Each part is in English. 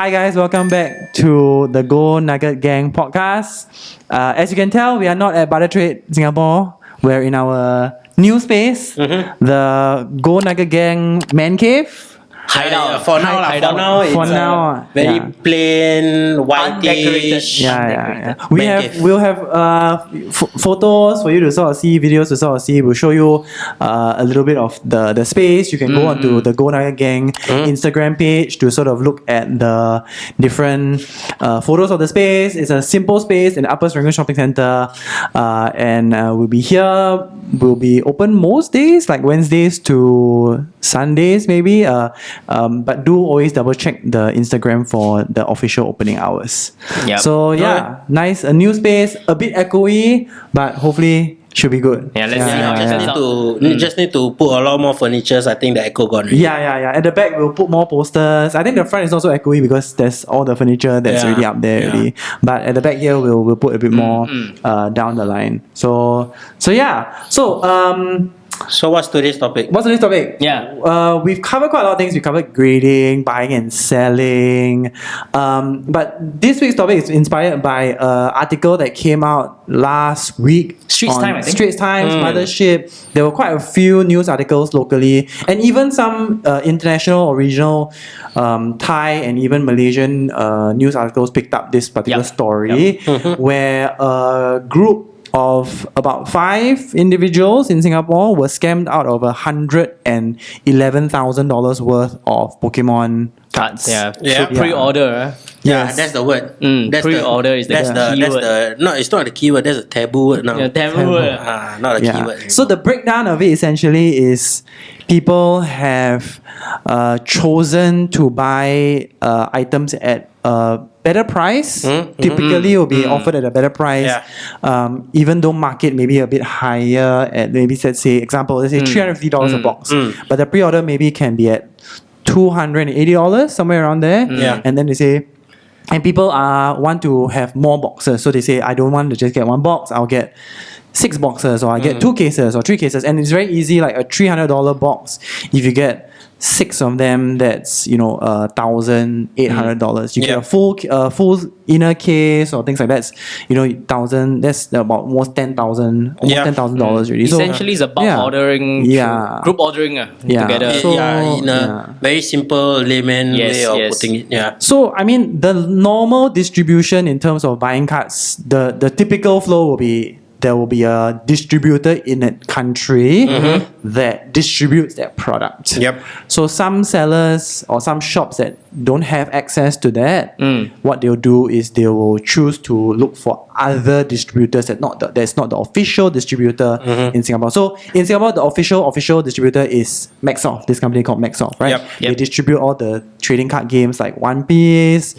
Hi guys, welcome back to the Gold Nugget Gang Podcast. As you can tell, we are not at Bartertrade Singapore. We're in our new space, the Gold Nugget Gang Man Cave. Hideout. For now, it's very plain, whitish. We'll have photos for you to sort of see, videos to sort of see. We'll show you a little bit of the space. You can go onto the Gold Nugget Gang Instagram page to sort of look at the different photos of the space. It's a simple space in the Upper Serangoon Shopping Centre, and we'll be here. We'll be open most days, like Wednesdays to Sundays maybe. But do always double check the Instagram for the official opening hours. Yep. So nice, a new space, a bit echoey, but hopefully should be good. Yeah, let's see. Just need to put a lot more furniture. I think the echo gone. Yeah. At the back we'll put more posters. I think the front is also echoey because there's all the furniture that's already up there already. But at the back here we'll put a bit more down the line. So what's today's topic? Yeah. We've covered quite a lot of things. We covered grading, buying and selling. But this week's topic is inspired by an article that came out last week. Straits Times, Mothership. There were quite a few news articles locally, and even some international or regional Thai and even Malaysian news articles picked up this particular story where a group of about 5 individuals in Singapore were scammed out of $111,000 worth of Pokemon cards. Pre-order. That's the word. Pre-order is the keyword. No, it's not the keyword. That's a taboo word now. Taboo word. Not a keyword. So the breakdown of it essentially is people have chosen to buy items at a better price. Typically will be offered at a better price, even though market may be a bit higher at maybe let's say $350 a box, but the pre-order maybe can be at $280, somewhere around there. And then they say, and people want to have more boxes, so they say, I don't want to just get one box, I'll get 6 boxes, or I get 2 cases or 3 cases. And it's very easy, like a $300 box, if you get 6 of them, that's $1,800. You get a full inner case or things like that. $1,000. That's about almost $10,000 already. Essentially, it's about ordering, group ordering together. In a very simple layman way of putting it. So I mean, the normal distribution in terms of buying cards, the typical flow will be, there will be a distributor in a country that distributes that product. So some sellers or some shops that don't have access to that, what they'll do is they will choose to look for other distributors that's not the official distributor in Singapore. So in Singapore, the official distributor is Maxsoft, this company called Maxsoft, right? They distribute all the trading card games like One Piece,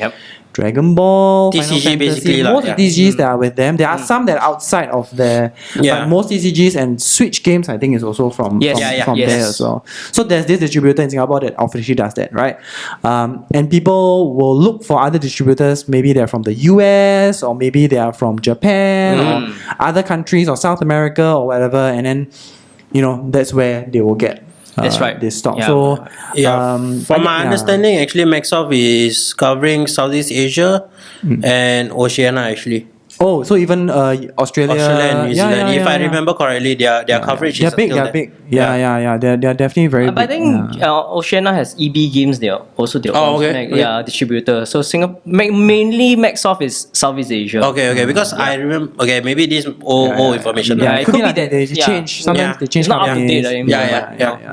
Dragon Ball, TCG, basically. Most of the TCGs that are with them. There are some that are outside of there, but most TCGs and Switch games, I think, is also from there as well. So there's this distributor in Singapore that officially does that, right? And people will look for other distributors. Maybe they're from the US, or maybe they are from Japan, or other countries, or South America, or whatever. And then, that's where they will get this stock. So from my understanding, actually Maxsoft is covering Southeast Asia and Oceania actually. Oh, so even Australia and New Zealand. If I remember correctly, their coverage is big. They're big. They're definitely very big. I think Oceania has EB Games there. Also, distributor. So Singapore, mainly Maxsoft is Southeast Asia. Okay. Because I remember. Okay, maybe this old information. It could be that they change. Sometimes they change. It's not up to date.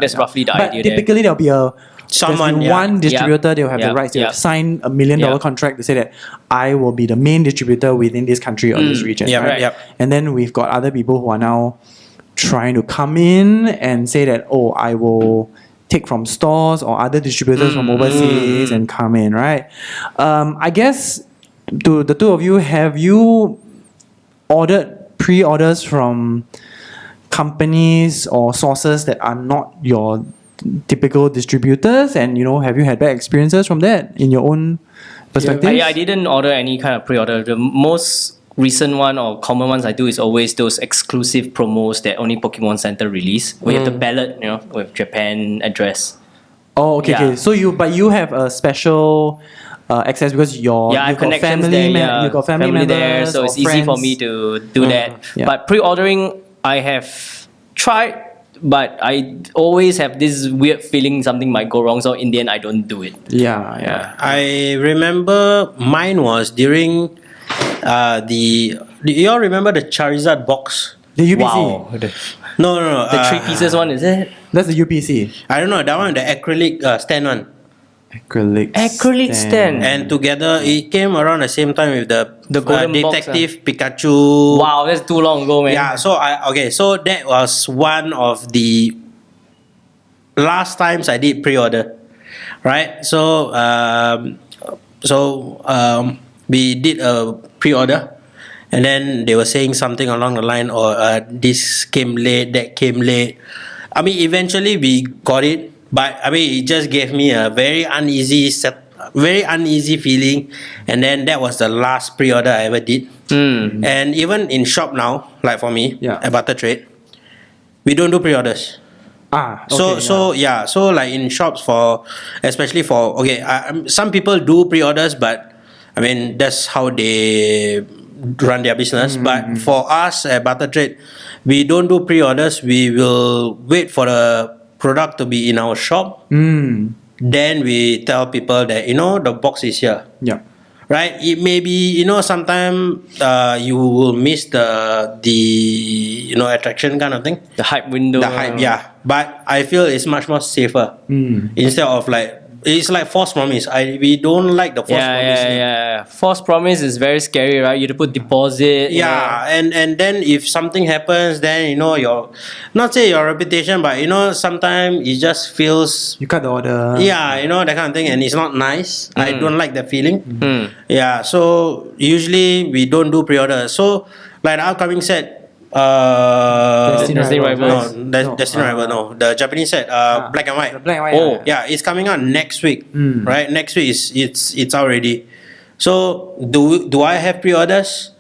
That's roughly the idea. But typically there'll be one distributor. They'll have the rights. They'll sign $1 million contract to say that I will be the main distributor within this country or this region. And then we've got other people who are now trying to come in and say that, I will take from stores or other distributors from overseas and come in, right? I guess to the two of you, have you ordered pre-orders from companies or sources that are not your typical distributors, and have you had bad experiences from that in your own perspective? I didn't order any kind of pre-order. The most recent one or common ones I do is always those exclusive promos that only Pokemon Center release. We have the ballot, with Japan address. Oh, okay. So you have a special access because I have you've got connections family, there. you got family members there, so or it's easy for friends. me to do that. Yeah. But pre-ordering, I have tried, but I always have this weird feeling something might go wrong. So in the end, I don't do it. Yeah. I remember mine was during do you all remember the Charizard box? The UPC. Wow, No. the 3 pieces one, is it? That's the UPC. I don't know, that one, the acrylic stand one. Acrylic stand. And together, it came around the same time with the golden box, Detective Pikachu. Wow, that's too long ago, man. Yeah, so so that was one of the last times I did pre-order, right? So we did a pre-order, and then they were saying something along the line, or this came late, that came late. I mean, eventually we got it, but I mean, it just gave me a very uneasy feeling, and then that was the last pre-order I ever did. And even in shop now, like for me, at Bartertrade, we don't do pre-orders. So like in shops, especially for some people do pre-orders, but I mean that's how they run their business. But for us at Bartertrade, we don't do pre-orders. We will wait for the product to be in our shop. Then we tell people that the box is here. Yeah. Right? It may be sometimes you will miss the attraction kind of thing. The hype window. The hype, yeah. But I feel it's much more safer instead of it's like false promise. We don't like the false promise. Yeah. False promise is very scary, right? You have to put deposit. Yeah, and then if something happens, then your, not say your reputation, but sometimes it just feels, You cut the order. yeah, that kind of thing, and it's not nice. I don't like that feeling. Yeah, so usually we don't do pre-order. So like the upcoming set, Destiny Rivals. Destiny Rival, no, the Japanese set, black and white. The black and white. Oh. Yeah, it's coming out next week, right? Next week it's already. So do I have pre-orders?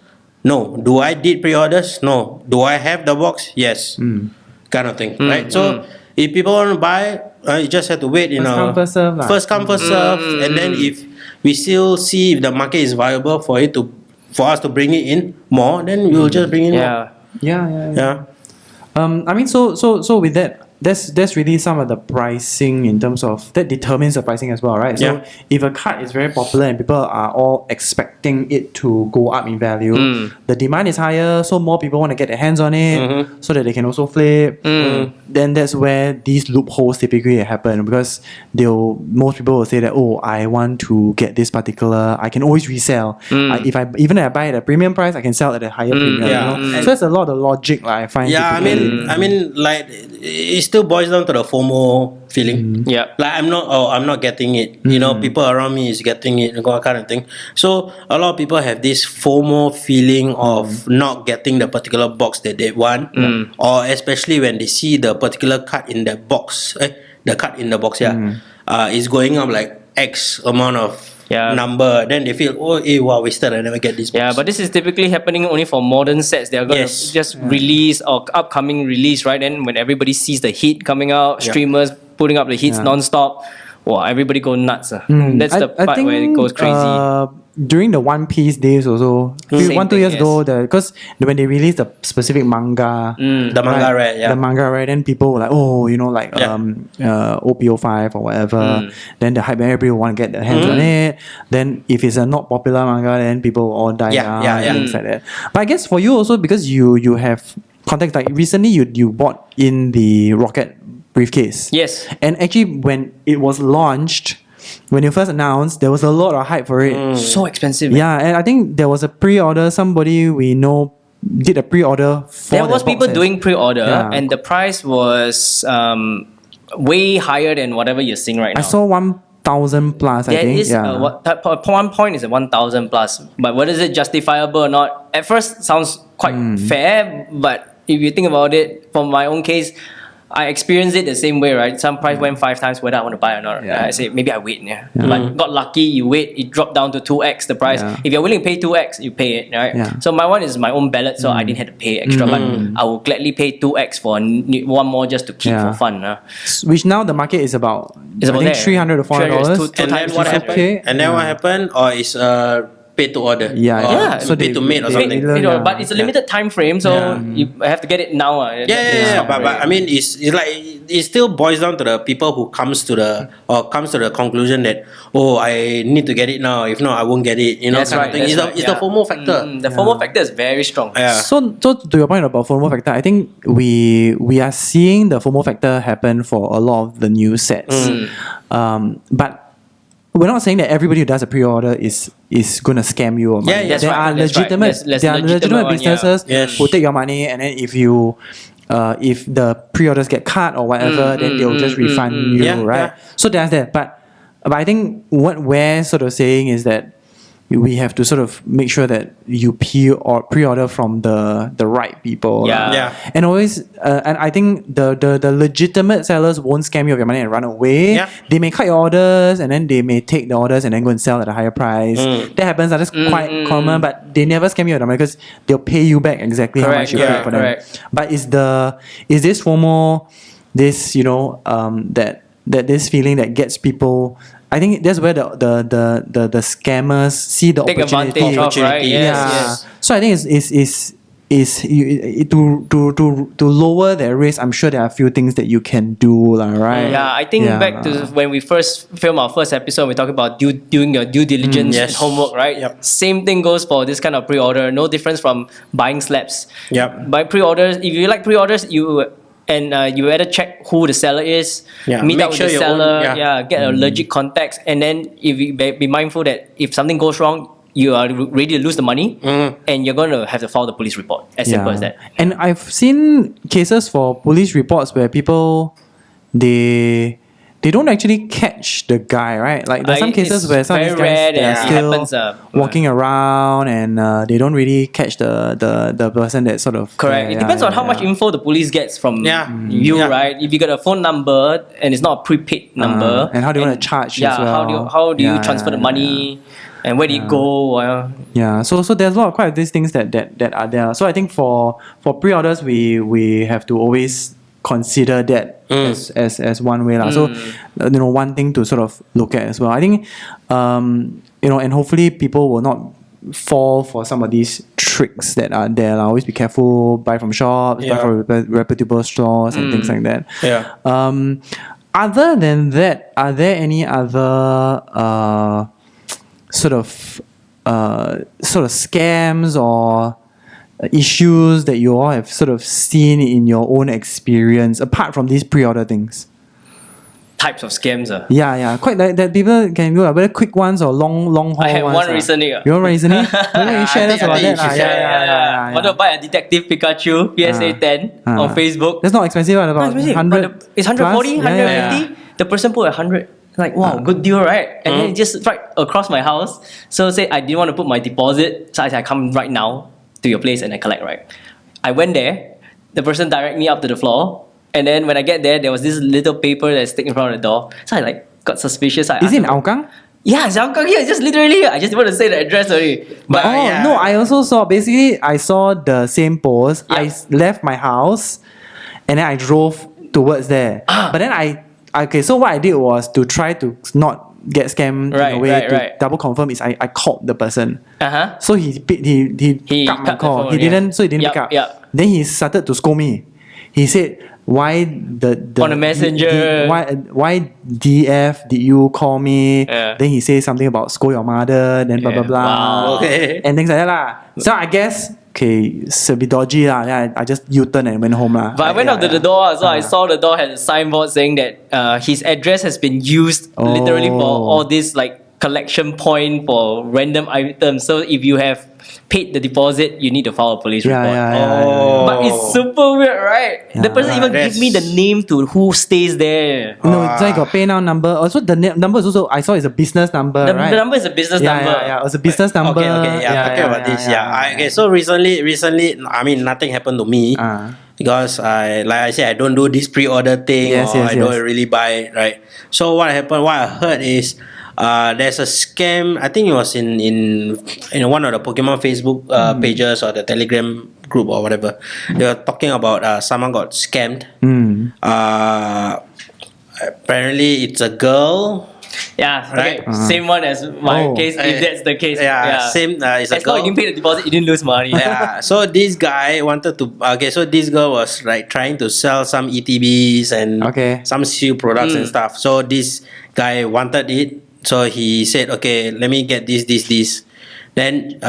No. Do I did pre-orders? No. Do I have the box? Yes. Kind of thing, right? So if people want to buy, you just have to wait. First come, first serve lah. First come, first serve, and then if we still see if the market is viable for us to bring it in more, then we will just bring in more. Yeah. I mean, so with that, that's really some of the pricing in terms of that determines the pricing as well, right? So if a card is very popular and people are all expecting it to go up in value, the demand is higher, so more people want to get their hands on it so that they can also flip. Then that's where these loopholes typically happen, because most people will say that, oh, I want to get this particular, I can always resell. If I buy at a premium price, I can sell at a higher premium. So that's a lot of logic, I find. Yeah, I mean, like it still boils down to the FOMO feeling. Yeah. Like I'm not getting it. People around me is getting it, kind of thing. So a lot of people have this FOMO feeling of not getting the particular box that they want, or especially when they see the particular card in the box. The card in the box, is going up like X amount of number, then they feel, wow, wasted, I never get this box. Yeah, but this is typically happening only for modern sets. They are going to just release or upcoming release, right? And when everybody sees the heat coming out, streamers putting up the hits non-stop, wow, everybody go nuts. That's the part where it goes crazy. During the One Piece days also, 1-2 years ago, because when they released the specific manga, the manga rare, then people were like, OP05 or whatever, then the hype, everybody will want to get their hands on it. Then if it's a not popular manga, then people will all die down, things like that. But I guess for you also, because you have context, like recently you bought in the Rocket briefcase. Yes. And actually when it was launched, when you first announced, there was a lot of hype for it. So expensive. Yeah, and I think there was a pre-order. Somebody we know did a pre-order for there was people doing pre-order, Yeah. and the price was way higher than whatever you're seeing right now. I saw 1,000 plus, I There think. is one point is at 1,000 plus, but whether is it justifiable or not, at first sounds quite fair, but if you think about it, for my own case, I experienced it the same way, right? Some price went 5 times whether I want to buy or not. Yeah. I say maybe I wait, but got lucky. You wait, it dropped down to 2x the price. Yeah. If you're willing to pay 2x, you pay it, right? Yeah. So my one is my own ballot, so I didn't have to pay extra, but I will gladly pay 2x for one more just to keep for fun. Which now the market is about, It's about I think there. $300 to $400. Two And then times what is happened? okay. And then what happened? Or is pay to order? Yeah. So pay to made or they- something. they- You know, but it's a limited time frame, so you have to get it now. Yeah. But I mean, it's like it still boils down to the people who comes to the conclusion that I need to get it now. If not, I won't get it. You know, That's kind right. of thing. It's the FOMO factor. The FOMO factor is very strong. Yeah. So to your point about FOMO factor, I think we are seeing the FOMO factor happen for a lot of the new sets. But we're not saying that everybody who does a pre-order is going to scam you or money. Yeah, that's there right, are that's right. legitimate, There's there are legitimate one, businesses Yes. who take your money, and then if you if the pre-orders get cut or whatever, then they'll just refund you, Yeah, right? yeah. So there's that. But I think what we're sort of saying is that we have to sort of make sure that you pre-order from the right people. Yeah. And always, and I think the legitimate sellers won't scam you of your money and run away. Yeah. They may cut your orders and then they may take the orders and then go and sell at a higher price. That happens. That's quite common, but they never scam you of the money because they'll pay you back exactly how Correct, much you yeah, paid for them. correct. But is this FOMO, this that this feeling that gets people? I think that's where the scammers see the Take opportunity. advantage of, right? Yes, Yeah. yes. So I think to lower their risk. I'm sure there are a few things that you can do, right? Yeah, I think back to when we first filmed our first episode, we talked about doing your due diligence and Yes. homework, right? Yep. Same thing goes for this kind of pre-order. No difference from buying slabs. Yep. By pre-orders, if you like pre-orders, you better check who the seller is. Yeah, Meet make up with sure the your own- seller. Get a legit context, and then if you be mindful that if something goes wrong, you are ready to lose the money, and you're going to have to file the police report. As simple as that. And I've seen cases for police reports where people they don't actually catch the guy, right? Like there's some cases It's where some of these very rare guys that they're it still happens, walking around and they don't really catch the person that sort of Correct. It depends on how much info the police gets from you, Yeah. right? If you got a phone number and it's not a prepaid number, and how do you want to charge Yeah, as well. how do you Yeah, transfer the yeah, money, and where do you go? Yeah, so there's a lot of quite these things that are there. So I think for pre-orders we have to always consider that as one way. So one thing to sort of look at as well. I think and hopefully people will not fall for some of these tricks that are there. Always be careful, buy from shops, buy from reputable stores and things like that. Yeah. Other than that, are there any other sort of scams or issues that you all have sort of seen in your own experience apart from these pre-order things? Types of scams. Yeah, quite like that. People can go whether quick ones or long haul I had ones. one recently. You want recently? You share us about that. Yeah. Want to buy a Detective Pikachu PSA 10 on Facebook? That's not expensive, right? About Expensive, 100. but it's 140, plus? 150. The person put 100. Like, wow, good deal, right? And then it just right across my house. So say I didn't want to put my deposit, so I said I come right now to your place and I collect, right? I went there, the person direct me up to the floor, and then when I get there, there was this little paper that's sticking in front of the door. So I got suspicious. I Is asked it in him, Hougang? Yeah, it's Hougang here. Just literally here. I just want to say the address already. But No, I also saw, basically, I saw the same post. Yeah. I left my house and then I drove towards there. But then so what I did was to try to not get scammed in a way to double confirm is I called the person. So he cut my cut the call. phone, He didn't pick up. Then he started to scold me. He said, why the on the messenger? why DF did you call me? Yeah. Then he said something about scold your mother, then blah blah blah. Wow. Okay. And things like that lah. So I guess it's a bit dodgy lah. Then I just U-turn and went home lah. But I went up to the door, so I saw the door had a signboard saying that his address has been used literally for all this like collection point for random items. So if you have paid the deposit, you need to file a police report. But it's super weird, right? The person even give me the name to who stays there. No, it's like a PayNow number. Also, the number is also, I saw it's a business number, The right? number is a business number. Yeah, it was a business number. Okay, talking about this. Okay, so recently, I mean, nothing happened to me. because like I said, I don't do this pre-order thing, Yes, or yes, I don't yes. really buy it, right? So what happened? What I heard is there's a scam. I think it was in one of the Pokemon Facebook pages or the Telegram group or whatever. They were talking about someone got scammed. Apparently, it's a girl. Yeah, Right. okay. Same one as my Oh. case. If that's the case, Same. It's a As long girl. as you didn't pay the deposit, you didn't lose money. Yeah. So this guy wanted to. Okay. So this girl was like trying to sell some ETBs and Okay. some shoe products and stuff. So this guy wanted it. So he said, "Okay, let me get this. Then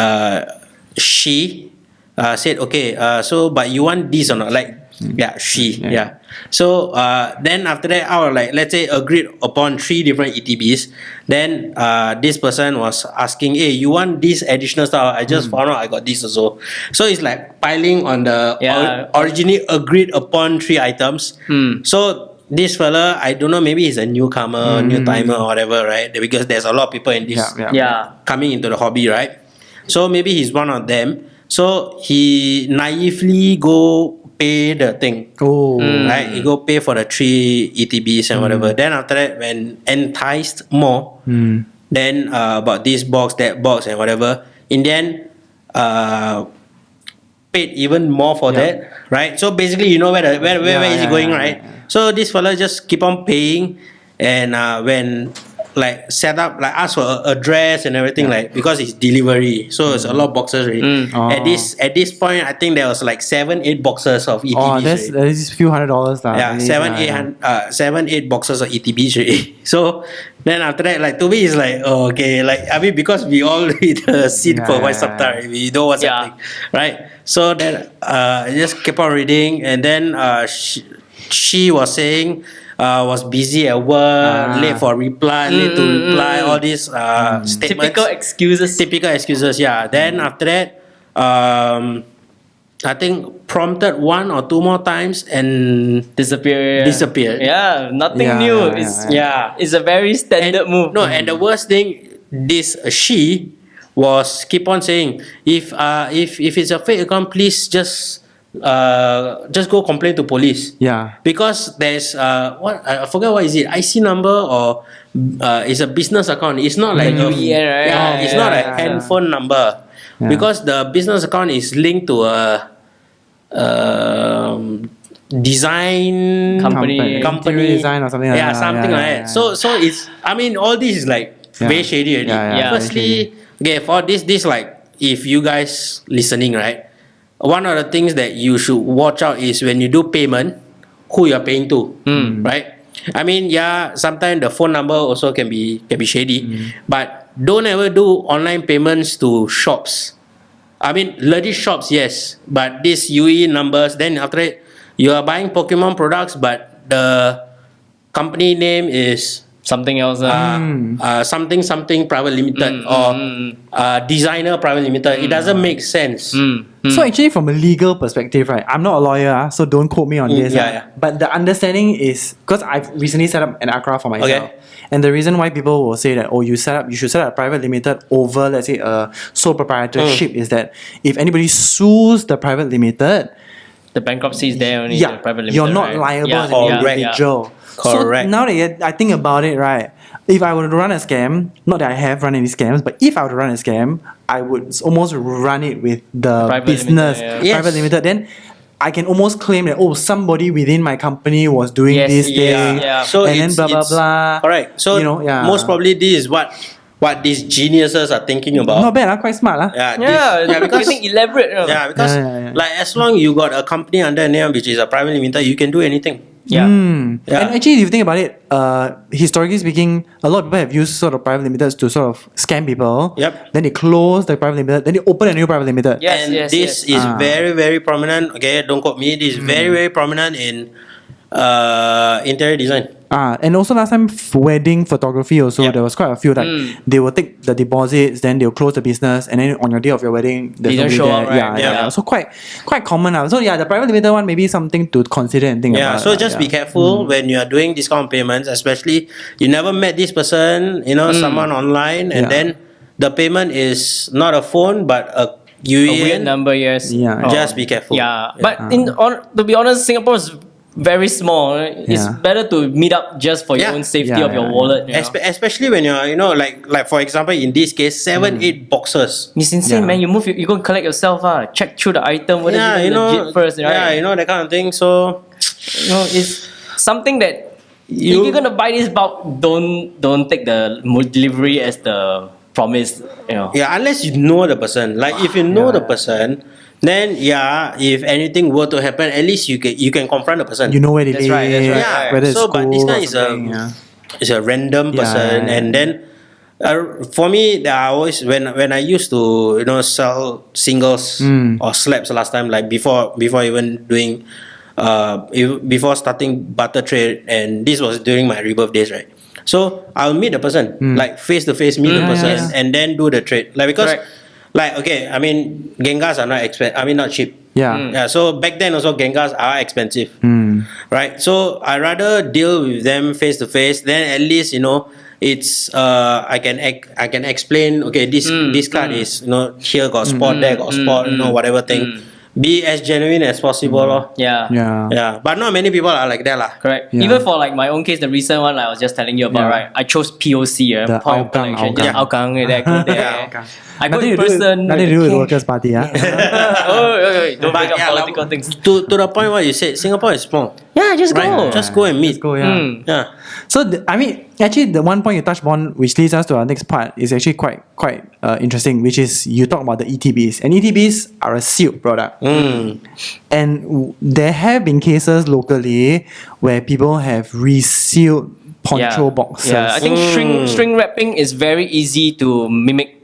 she said, "Okay. So but you want this or not?" Like, yeah. So then after that, our like let's say agreed upon 3 different ETBs. Then this person was asking, "Hey, you want this additional stuff? I just found out I got this also." So it's like piling on the originally agreed upon 3 items. So this fella, I don't know, maybe he's a newcomer, new timer or whatever, right? Because there's a lot of people in this coming into the hobby, right? So maybe he's one of them. So he naively go pay the thing. Right? He go pay for the 3 ETBs and whatever. Then after that, when enticed more, then about this box, that box and whatever, in the end, paid even more for that, right? So basically, you know where is he going, right? So this fella just keep on paying, and when like set up, like ask for a address and everything, like because it's delivery, so it's a lot of boxes already. At this point, I think there was like 7-8 boxes of ETBs. Oh, that's a few $100s lah. Yeah, 7-8 boxes of ETBs already. So then after that, like to me, it's like, oh, okay, like I mean, because we all read the scene for quite some time, we know what's happening, right? So then I just kept on reading, and then she was saying was busy at work, late for reply, late to reply, all these statements. Typical excuses, yeah. Then after that, I think prompted 1 or 2 more times and Disappeared. Yeah, nothing new. It's a very standard move. No, and the worst thing, this she was keep on saying, if it's a fake account, please just go complain to police. Yeah. Because there's what I forget what is it, IC number or it's a business account. It's not like it's not a handphone number. Because the business account is linked to a design company Interior design or something like that. Something like that. So it's, I mean, all this is like very shady already. Firstly, okay, for this like, if you guys listening, right, one of the things that you should watch out is when you do payment, who you're paying to, right? I mean, sometimes the phone number also can be shady, but don't ever do online payments to shops. I mean, legit shops, yes, but these UE numbers, then after it, you are buying Pokemon products, but the company name is something else. Something private limited or designer private limited. It doesn't make sense. So actually, from a legal perspective, right, I'm not a lawyer, so don't quote me on this. But the understanding is, because I've recently set up an ACRA for myself, and the reason why people will say that, oh, you should set up a private limited over, let's say, a sole proprietorship is that if anybody sues the private limited, the bankruptcy is there only. The private limited, you're not liable as an individual. Correct. So now that I think about it, right, if I were to run a scam, not that I have run any scams, but if I were to run a scam, I would almost run it with the private business, limited, private limited. Then I can almost claim that, oh, somebody within my company was doing this thing, So and then blah blah blah. Correct. So most probably this is what these geniuses are thinking about. Not bad, quite smart. Because think elaborate. Because like as long you got a company under a name which is a private limited, you can do anything. And actually, if you think about it, historically speaking, a lot of people have used sort of private limiteds to sort of scam people. Then they close the private limited, then they open a new private limited. This is very, very prominent. Okay, don't quote me. This is very, very prominent in interior design. And also last time wedding photography also, there was quite a few that they will take the deposits, then they'll close the business, and then on your day of your wedding, there's nobody show there. up, right? So quite common now. So the private limited one may be something to consider and think about. So just be careful when you are doing discount payments, especially you never met this person, someone online, and then the payment is not a phone but a A weird Yuan, number, yes. Yeah. just be careful. Yeah, but to be honest, Singapore is very small. It's Yeah. better to meet up just for your Yeah. own safety Yeah, of your yeah, wallet. You know? Especially when you're, like for example, in this case, 7-8 boxes. It's insane, Yeah. man. You go and collect yourself. Check through the item whether Yeah, it's legit first, right? Yeah, that kind of thing. So It's something that if you're gonna buy this bulk, don't take the delivery as the promise. yeah, unless you know the person. Like if you know the person, then if anything were to happen, at least you can confront the person. You know where they That's live, right, that's right. Yeah, whether it's so but this school guy or is a something, yeah. is a random Yeah, person, yeah, and then for me, I always when I used to sell singles or slabs last time, like before even doing before starting barter trade, and this was during my rebirth days, right? So I'll meet the person, like face to face, meet the person, yes. and then do the trade, like because. Correct. Like okay, I mean Gengars are not cheap. Yeah. Yeah. So back then also Gengars are expensive. Mm. Right. So I rather deal with them face to face. Then at least it's I can explain. Okay, this card is here got spot, there got spot, whatever thing. Be as genuine as possible, lor. Yeah. Yeah. Yeah. But not many people are like that, lah. Correct. Yeah. Even for like my own case, the recent one I was just telling you about, Yeah. right? I chose POC, The point of Hougang, collection. Hougang. Just Hougang, there, go there. I go in Nothing to do person. nothing to do with okay. workers' party, Oh, don't But bring up yeah, political things. To the point what you said, Singapore is small. Yeah, just Right. go. Just go and meet. Let's go, yeah. Yeah. So actually, the one point you touched on, which leads us to our next part, is actually quite interesting. Which is you talk about the ETBs, and ETBs are a sealed product, and there have been cases locally where people have resealed poncho boxes. Yeah, I think string wrapping is very easy to mimic.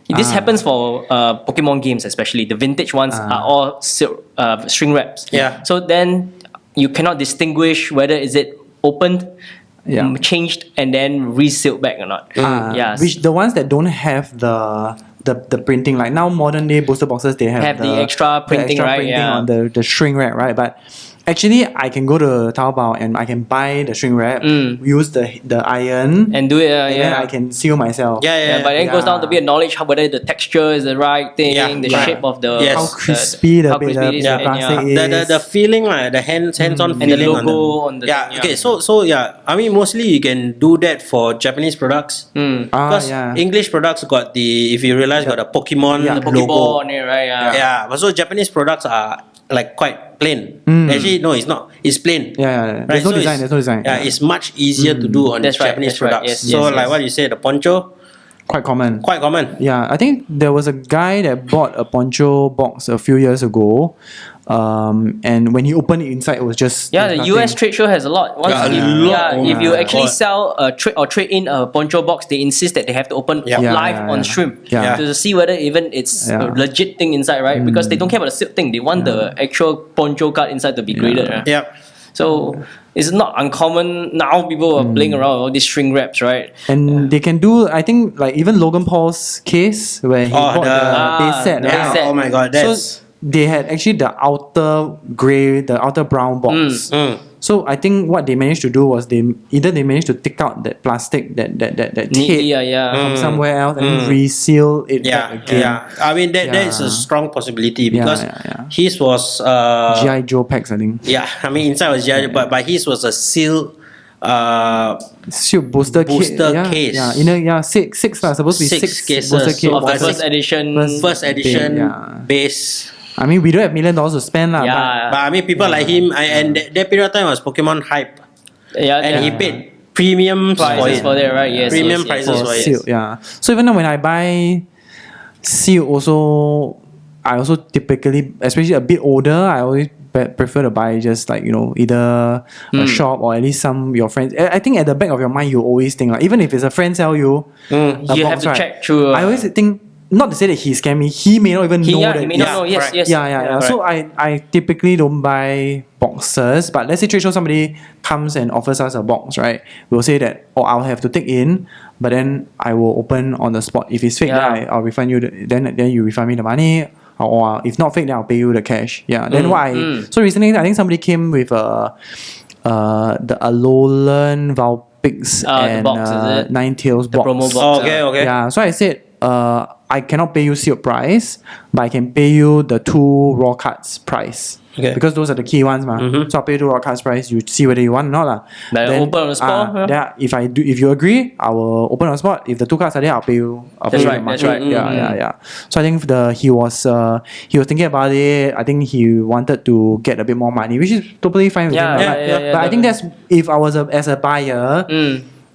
This happens for Pokemon games, especially the vintage ones are all string wraps. Yeah. So then you cannot distinguish whether is it opened, changed, and then resealed back or not. Yes. Which the ones that don't have the printing, like now modern day booster boxes, they have the extra printing, right? Yeah. on the shrink wrap, right? But actually, I can go to Taobao and I can buy the shrink wrap, use the iron, And do it, and then I can seal myself. Yeah, but then it goes down to be a knowledge whether the texture is the right thing, the right. shape of the Yes. How crispy the how crispy it is, the and plastic is. The feeling, like the hands-on and the feeling logo on the yeah. thing, Okay. So yeah, I mean mostly you can do that for Japanese products. Because English products got if you realize, got a Pokemon Yeah. the logo. Pokeball on it, right? Yeah, but so Japanese products are like quite plain. Actually, no, it's not. It's plain. Yeah. Right? There's no So design. it's- There's no design. Yeah, it's much easier to do on That's right, Japanese that's right. products. Yes, So yes, like yes. what you say, the poncho, Quite common. quite common. Yeah, I think there was a guy that bought a poncho box a few years ago, and when he opened it inside, it was just Yeah, the nothing. US trade show has a lot. Once Yeah, a if, lot. Oh if my you actually God. sell a trade in a poncho box, they insist that they have to open Yeah. live Yeah, on yeah. stream Yeah. to see whether even it's Yeah. a legit thing inside, right? Because they don't care about the silk thing; they want the actual poncho card inside to be graded. Right? Yeah. So it's not uncommon now. People are playing around with all these string wraps, right? And they can do, I think, like even Logan Paul's case where he bought the base set, the right? base set. Oh my God, that's. So they had actually the outer grey, the outer brown box. So I think what they managed to do was they managed to take out that plastic, that Neatly, tape yeah. from somewhere else and then reseal it Yeah, back again. yeah. I mean that is a strong possibility because yeah. his was G.I. Joe packs, I think. yeah. I mean inside was GI, but his was a sealed Sealed booster Booster case. Yeah, six lah. Supposed to be Six six cases. booster case. So Of the But first edition. first edition Yeah. base. I mean, we don't have $1 million to spend lah. Yeah. But I mean people like him, and that period of time was Pokemon hype, Yeah, and he yeah. paid premiums Prices for for it. that, right? Yes, Premium yes, yes, prices yes. for it. Sealed, yeah. So even when I buy sealed, I also typically, especially a bit older, I always prefer to buy just like either a shop or at least some your friends. I think at the back of your mind you always think like even if it's a friend sell you, a You box, have to right, check through. I always think. Not to say that he scammed me, he may not even know that. He may not know. Yes, correct. yes. Yeah. So I typically don't buy boxes, but let's say trade show somebody comes and offers us a box, right? We'll say that I'll have to take in, but then I will open on the spot. If it's fake, Yeah. then I'll refund you. Then you refund me the money, or if not fake, then I'll pay you the cash. Yeah. Then so recently I think somebody came with the Alolan Valpix The and box, is it? Ninetales The box. promo box. Oh, okay. Yeah. So I said I cannot pay you sealed price, but I can pay you the 2 raw cards price. Okay. Because those are the key ones, So I'll pay you 2 raw cards price. You see whether you want or not, lah. Like open on the spot. Then if you agree, I will open on the spot. If the 2 cards are there, I'll pay you. That's right. Yeah. So I think he was thinking about it. I think he wanted to get a bit more money, which is totally fine with him. But I think that's if I was as a buyer.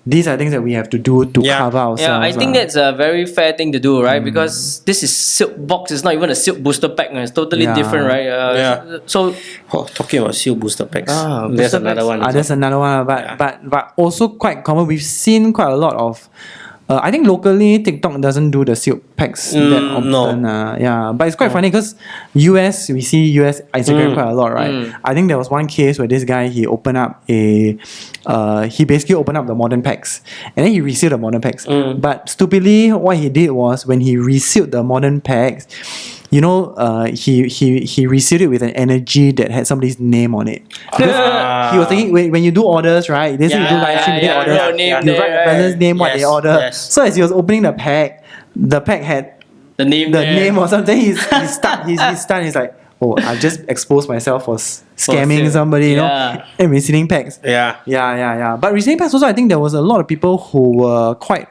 These are things that we have to do to cover ourselves. Yeah, I think that's a very fair thing to do, right? Because this is silk box. It's not even a silk booster pack. It's totally different, right? So, talking about seal booster packs, booster there's another one. There's another one, but also quite common. We've seen quite a lot of. I think locally TikTok doesn't do the sealed packs that often. No. But it's quite funny because we see US Instagram quite a lot, right? I think there was one case where this guy he basically opened up the modern packs and then he resealed the modern packs. But stupidly, what he did was when he resealed the modern packs, he resealed it with an energy that had somebody's name on it. He was thinking when you do orders, right? They say you do live stream, you order, you write the person's name, what they order. Yes. So as he was opening the pack had the name or something. He's stunned. He's like, oh, I've just exposed myself for scamming somebody, and reselling packs. Yeah. But reselling packs also, I think there was a lot of people who were quite.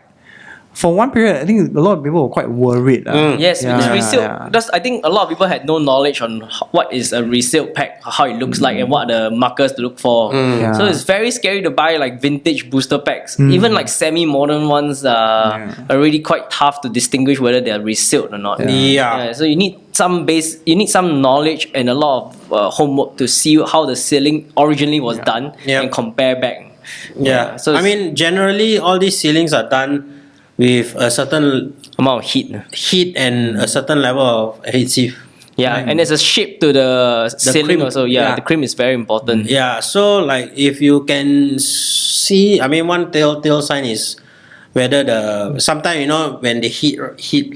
For one period, I think a lot of people were quite worried. Yes, because resale. I think a lot of people had no knowledge on what is a resale pack, how it looks like, and what are the markers to look for. So it's very scary to buy like vintage booster packs. Even like semi-modern ones are really quite tough to distinguish whether they are resealed or not. So you need some knowledge and a lot of homework to see how the sealing originally was done and compare back. So I mean, generally all these sealings are done with a certain amount of heat and a certain level of adhesive. And there's a shape to the sealing cream. also. The cream is very important. So like if you can see, I mean, one telltale sign is whether sometimes when they heat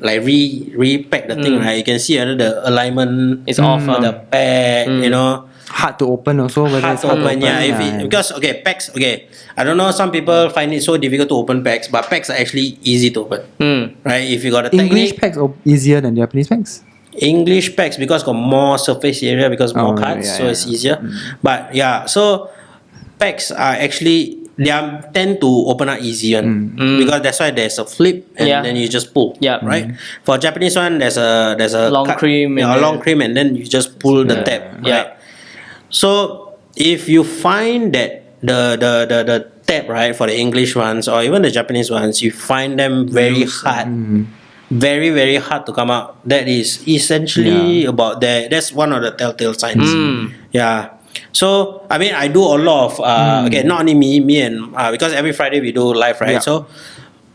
like repack the thing, right? You can see whether the alignment is off the pack, hard to open also. Hard to open, because packs. I don't know. Some people find it so difficult to open packs, but packs are actually easy to open. Right? If you got a English technique, packs are easier than Japanese packs. English packs because got more surface area because more cards, so it's easier. But so packs are actually tend to open up easier because that's why there's a flip and then you just pull. Right. For Japanese one, there's a long cream, long cream, and then you just pull the tab. Right. So if you find that the tab, right, for the English ones or even the Japanese ones, you find them very hard, very very hard to come out. That is essentially about that. That's one of the telltale signs. So I mean, I do a lot of not only me and because every Friday we do live, right? So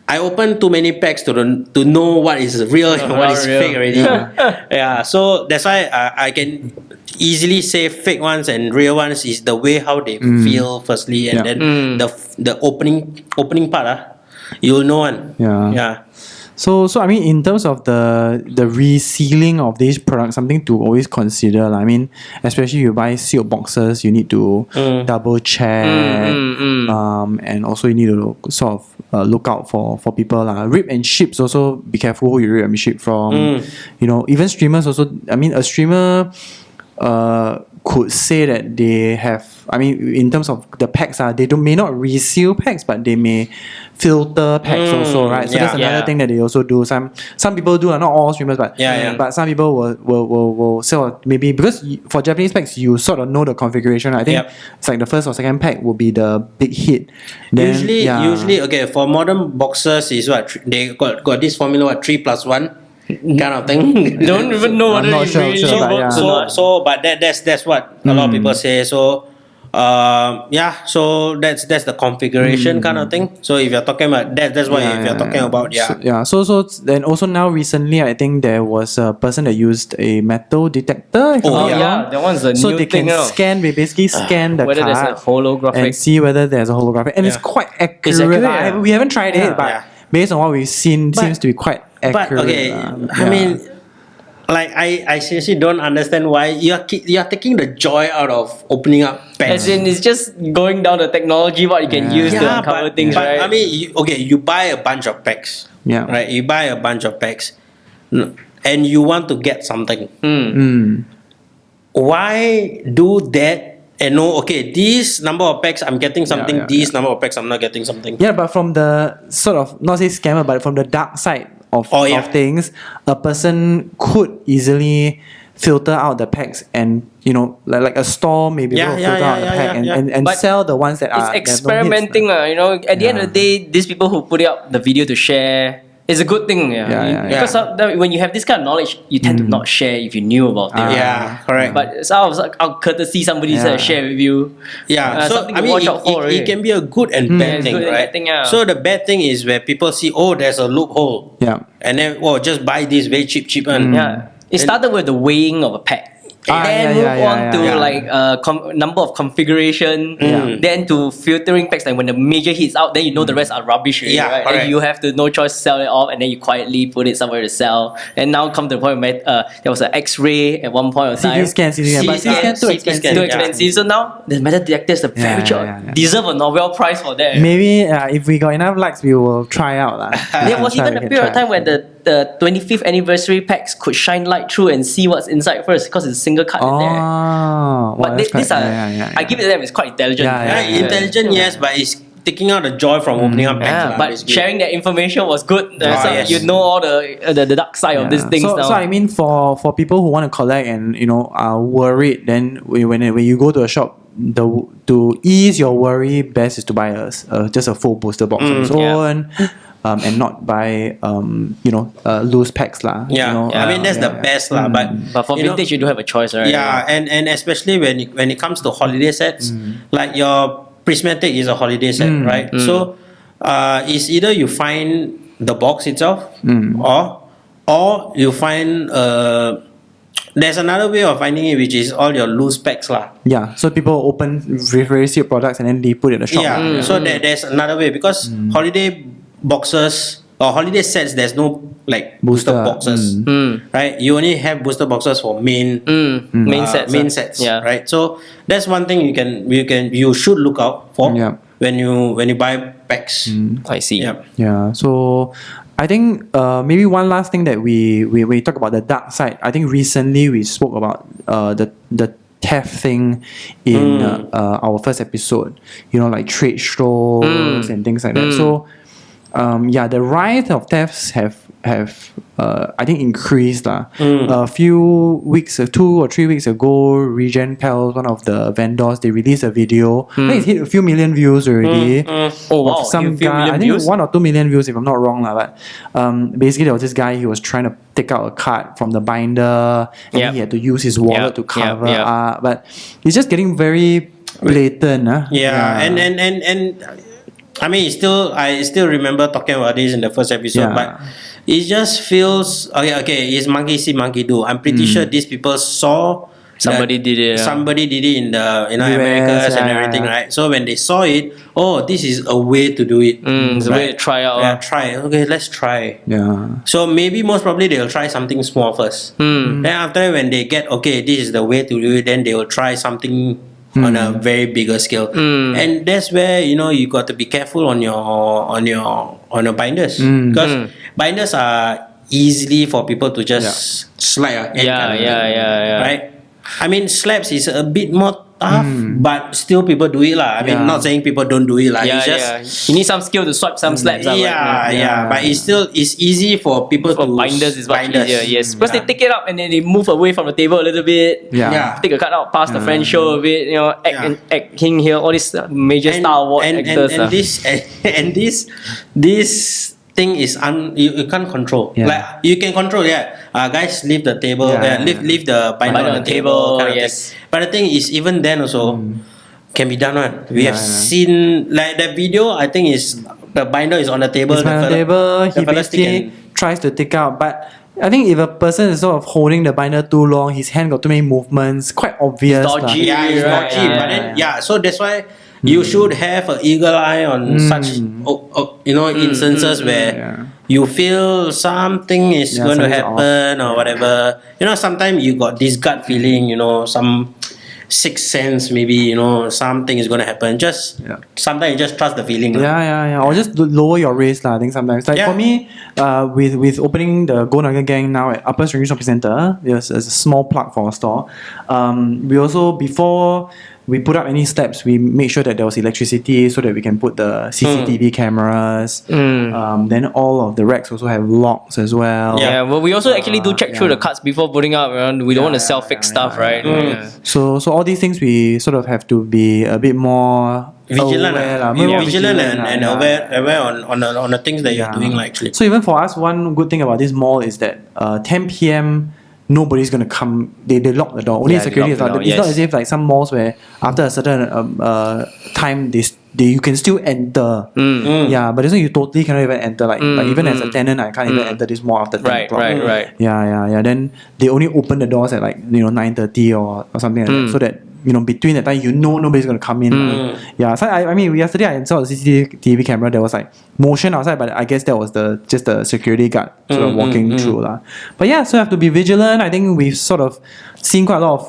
I open too many packs to know what is real and what is fake already. So that's why I can easily say fake ones and real ones is the way how they feel firstly, and then the opening part you'll know one. So I mean, in terms of the resealing of these products, something to always consider. I mean, especially if you buy sealed boxes, you need to double check, and also you need to sort of look out for people. Rip and ships also, be careful who you rip and ship from. Even streamers also. I mean, a streamer could say that they have. I mean, in terms of the packs, they may not reseal packs, but they may filter packs also, right? So that's another thing that they also do. Some people do, not all streamers, but but some people will sell maybe because for Japanese packs you sort of know the configuration. I think it's like the first or second pack will be the big hit. Then, usually for modern boxes is what they got this formula 3+1. Kind of thing. Don't even know what it sure, really but but that's what a lot of people say. So so that's the configuration kind of thing. So if you're talking about that, that's what if you're talking about. So then also now recently, I think there was a person that used a metal detector. That one's a new thing. So they can scan. They basically scan the whether card there's a holographic and see whether there's a holographic, and it's quite accurate. It's accurate, We haven't tried it, but based on what we've seen, seems to be quite accurate. But I mean, like I seriously don't understand why you're taking the joy out of opening up packs. As in, it's just going down the technology what you can use to uncover things, right? I mean, you buy a bunch of packs. Right? You buy a bunch of packs. and you want to get something. Why do that and know, okay, this number of packs I'm getting something, number of packs I'm not getting something? Yeah, but from the sort of, not say scammer, but from the dark side of things, a person could easily filter out the packs and, you know, like a store maybe will filter out the pack and sell the ones that are... It's experimenting, you know. At the end of the day, these people who put up the video to share, it's a good thing. Because when you have this kind of knowledge, you tend to not share if you knew about it. Correct. But it's out of courtesy, somebody share with you. So I mean, it can be a good and bad thing, right? So the bad thing is where people see, oh, there's a loophole. And then, just buy this very cheap one. It started with the weighing of a pack. Then move on to like number of configuration, then to filtering packs. Like when the major hits out, then you know the rest are rubbish already, right? And you have to no choice sell it off, and then you quietly put it somewhere to sell. And now come to the point where there was an X-ray at one point of time. CT scan too expensive. So now the metal detectors are very cheap. Deserve a Nobel Prize for that. Maybe if we got enough likes, we will try out. There was even a period of time where the 25th anniversary packs could shine light through and see what's inside first because it's a single card in there. But these are, I give it to them, it's quite intelligent. Intelligent, yes, but it's taking out the joy from opening up packs. But basically. Sharing that information was good. You know all the dark side of these things now. So I mean, for people who want to collect and, you know, are worried, then when you go to a shop, to ease your worry, best is to buy just a full booster box on its own. And not buy loose packs lah. I mean that's the best lah. But for vintage, you do have a choice, right? And especially when it comes to holiday sets, like your prismatic is a holiday set, right? So it's either you find the box itself, or you find there's another way of finding it, which is all your loose packs lah. So people open very cheap products and then they put it in the shop. So there's another way because holiday boxes or holiday sets, there's no like booster boxes, right? You only have booster boxes for main sets, right? So that's one thing you should look out for when you buy packs. I see. So I think maybe one last thing that we talk about the dark side. I think recently we spoke about the theft thing in our first episode. You know, like trade shows and things like that. So the rise of thefts have I think increased a few weeks, 2 or 3 weeks ago. Regen Pals, one of the vendors, they released a video. I think it's hit a few million views already. Wow! Some guy, I think 1 or 2 million views if I'm not wrong but basically there was this guy. He was trying to take out a card from the binder, and then he had to use his wallet to cover up. But it's just getting very blatant. And I mean, I still remember talking about this in the first episode, but it just feels okay. It's monkey see, monkey do. I'm pretty sure these people saw somebody did it. Somebody did it in the Americas and everything, right? So when they saw it, this is a way to do it. It's a way to try out. Try. Okay, let's try. So maybe most probably they'll try something small first. Then after when they get this is the way to do it, then they will try something on a very bigger scale, and that's where you got to be careful on your binders, because binders are easily for people to just slide. Right. I mean, slabs is a bit more tough, but still people do it lah. I mean, not saying people don't do it lah. It's just you need some skill to swipe some slabs. But it's easy for people to binders is much easier. Yes, because they take it up and then they move away from the table a little bit. Take a cut out, pass the friend show a bit. Acting here, all these major Star Wars actors. And this thing is you can't control. Like you can control, guys, leave the table, leave the binder on the table. But the thing is, even then also can be done. We have seen like that video. I think is the binder is on the table. It's on the table. He basically tries to take out, but I think if a person is sort of holding the binder too long, his hand got too many movements. Quite obvious. It's dodgy. It's dodgy. But then so that's why. You should have an eagle eye on such, instances where you feel something is going to happen or whatever. Sometimes you got this gut feeling. sixth sense, maybe, you know, something is going to happen. Just sometimes you just trust the feeling. Yeah. Or just lower your risk, I think sometimes. Like for me, with opening the Gold Nugget Gang now at Upper Serangoon Shopping Centre, there's a small plug for our store. We also, before we put up any steps, we make sure that there was electricity so that we can put the CCTV cameras. Then all of the racks also have locks as well. Yeah, well, we also actually do check through the cards before putting up. We don't want to sell fake stuff, right? So all these things we sort of have to be a bit more vigilant, aware, and aware on the things that you're doing, actually. So even for us, one good thing about this mall is that 10 p.m. nobody's gonna come. They lock the door. Only security is out. It's not as if like some malls where after a certain time you can still enter. Yeah, but this one you totally cannot even enter. Like even as a tenant, I can't even enter this mall after 10 o'clock. Right. Yeah. Then they only open the doors at 9:30 or something like that, so that between that time nobody's gonna come in. Yeah. So I mean yesterday I saw the CCTV camera. There was like motion outside, but I guess that was just the security guard sort of walking through lah. But yeah, so you have to be vigilant. I think we've sort of seen quite a lot of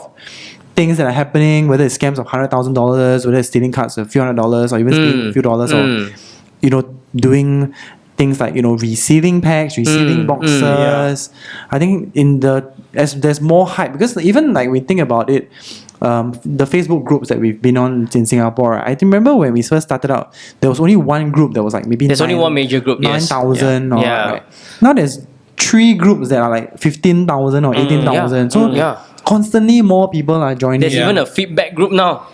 things that are happening, whether it's scams of $100,000, whether it's stealing cards of a few $100s, or even stealing a few dollars, or doing things like receiving packs, receiving boxes. I think as there's more hype, because even like we think about it, the Facebook groups that we've been on in Singapore, I remember when we first started out, there was only one group that was like maybe only one major group, 9,000 now there's 3 groups that are like 15,000 or 18,000. So constantly more people are joining. There's even a feedback group now.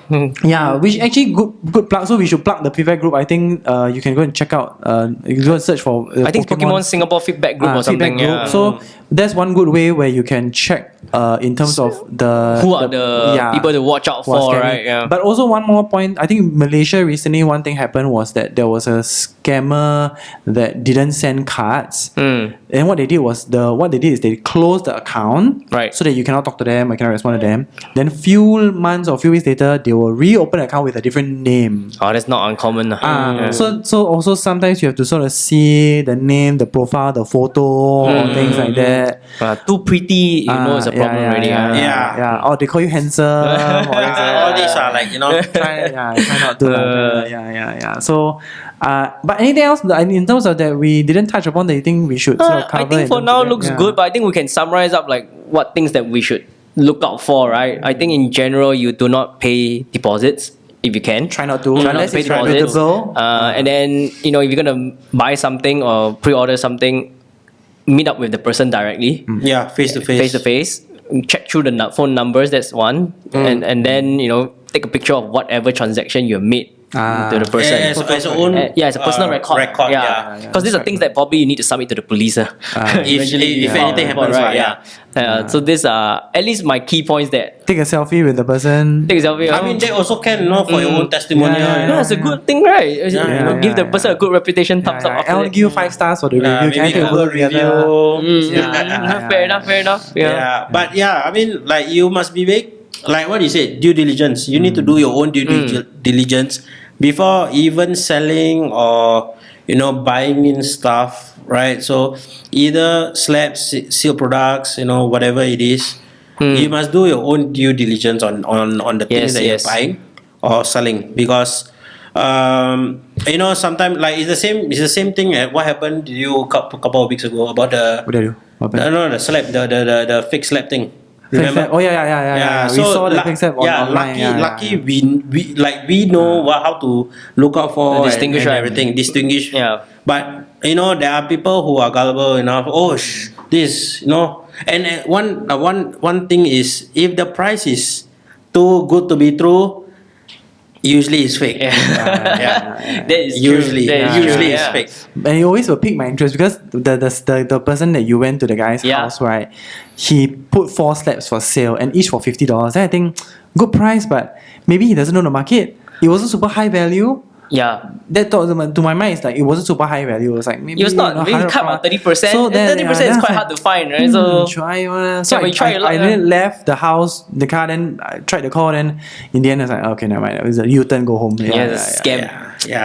Which actually good plug. So we should plug the feedback group. I think you can go and check out. You can go and search for I think Pokemon Singapore feedback group or something. Group. So that's one good way where you can check in terms of who are the people to watch out for, right? Yeah. But also one more point. I think Malaysia recently one thing happened was that there was a scammer that didn't send cards. And what they did is they closed the account, right, so that you cannot talk to them, I cannot respond to them. Then few months or few weeks later, they will reopen the account with a different name. Oh, that's not uncommon. So also sometimes you have to sort of see the name, the profile, the photo, or things like that. Too pretty, it's a problem already. Or they call you handsome. All these are like try not to. So. But anything else in terms of that we didn't touch upon that you think we should sort of cover? I think for now looks good, but I think we can summarize up like what things that we should look out for, right? I think in general you do not pay deposits if you can. Try not to. Unless it's reputable. And then if you're gonna buy something or pre-order something, meet up with the person directly. Face to face. Check through the phone numbers. That's one, and then take a picture of whatever transaction you have made to the person. As a own, it's a personal record. Because these are things that probably you need to submit to the police. If anything happens, right? So these are at least my key points there. Take a selfie with the person. I mean, they also can for your own testimonial. It's a good thing, right? Give the person a good reputation. Thumbs up. I'll give you 5 stars for the review. Maybe a good review. Fair enough. But I mean, like you must be very, like what you said, due diligence. You need to do your own due diligence before even selling or buying in stuff, right? So either slabs, seal products, whatever it is, you must do your own due diligence on the things that you're buying or selling, because sometimes like it's the same thing as what happened to you a couple of weeks ago about the slab, the fake slab thing. Remember? Oh yeah. We saw the fake slab online. Lucky we know how to look out for distinguish and everything. Distinguish. Yeah. But there are people who are gullible enough. And one thing is, if the price is too good to be true, usually it's fake. That is usually true. It's fake. And it always will pique my interest because the person that you went to the guy's house, right? He put 4 slabs for sale and each for $50. Then I think good price, but maybe he doesn't know the market. It wasn't super high value. Yeah. That thought to my mind is like it wasn't super high value. It was like maybe it was not maybe cut about 30%. So 30% is quite hard to find, right? So I then left the house, the car, then I tried the call, then in the end I was like, okay, never mind. It was a U-turn, go home. It's a scam.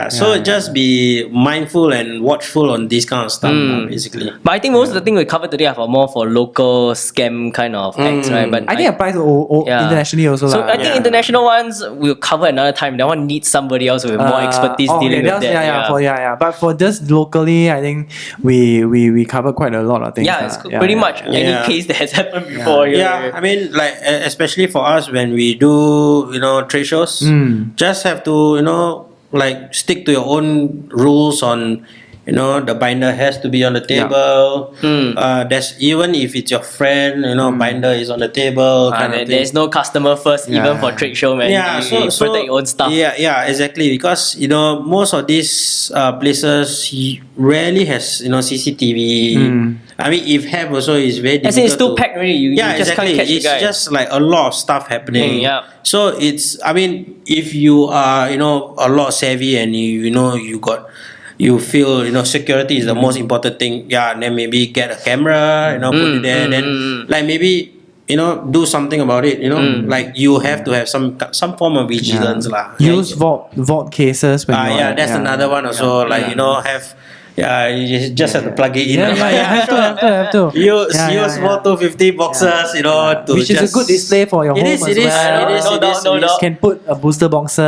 So just be mindful and watchful on this kind of stuff, basically. But I think most of the things we covered today are for more for local scam kind of acts, right? But I think it applies internationally also. So I think international ones we'll cover another time. That one needs somebody else with more expertise dealing with that. But for just locally, I think we covered quite a lot of things. Yeah, it's pretty much any case that has happened before. I mean, like especially for us when we do trade shows, just have to like stick to your own rules on the binder has to be on the table. There's even if it's your friend, binder is on the table. There's no customer first, even for trade show, man. You protect your own stuff. Yeah, exactly. Because most of these places rarely has CCTV. I mean, if have also, it's very difficult. I say it's too packed already. You just exactly. can't catch It's the guy. just like a lot of stuff happening. So it's, I mean, if you are a lot savvy and you feel security is the most important thing, and then maybe get a camera, put it there, then like maybe do something about it, like you have to have some form of vigilance lah. Use vault cases when that's another one also, like have you just have to plug it in. Have to. Use Vault250 boxes, to which is a good display for your home as well. It is. No doubt. Can put a booster boxes.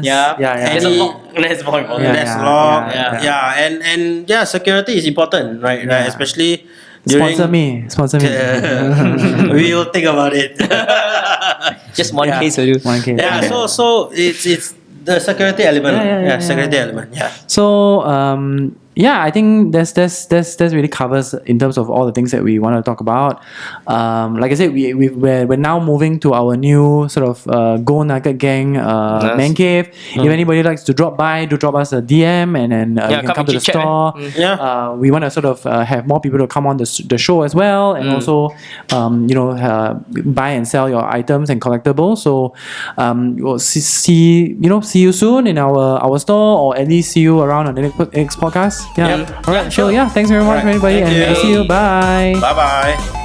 There's a lock. That's more important. There's lock. And security is important, right? Especially during. Sponsor me. We will think about it. Just one case will do. One case. So it's the security element. Security element. So I think that's really covers in terms of all the things that we want to talk about. Like I said, we're now moving to our new sort of Gold Nugget Gang man cave. If anybody likes to drop by, do drop us a DM and then you can come to the store. We want to sort of have more people to come on the show as well, and also buy and sell your items and collectibles. So we'll see you soon in our store, or at least see you around on the next podcast. All right. So thanks very much, everybody, and see you. Bye. Bye.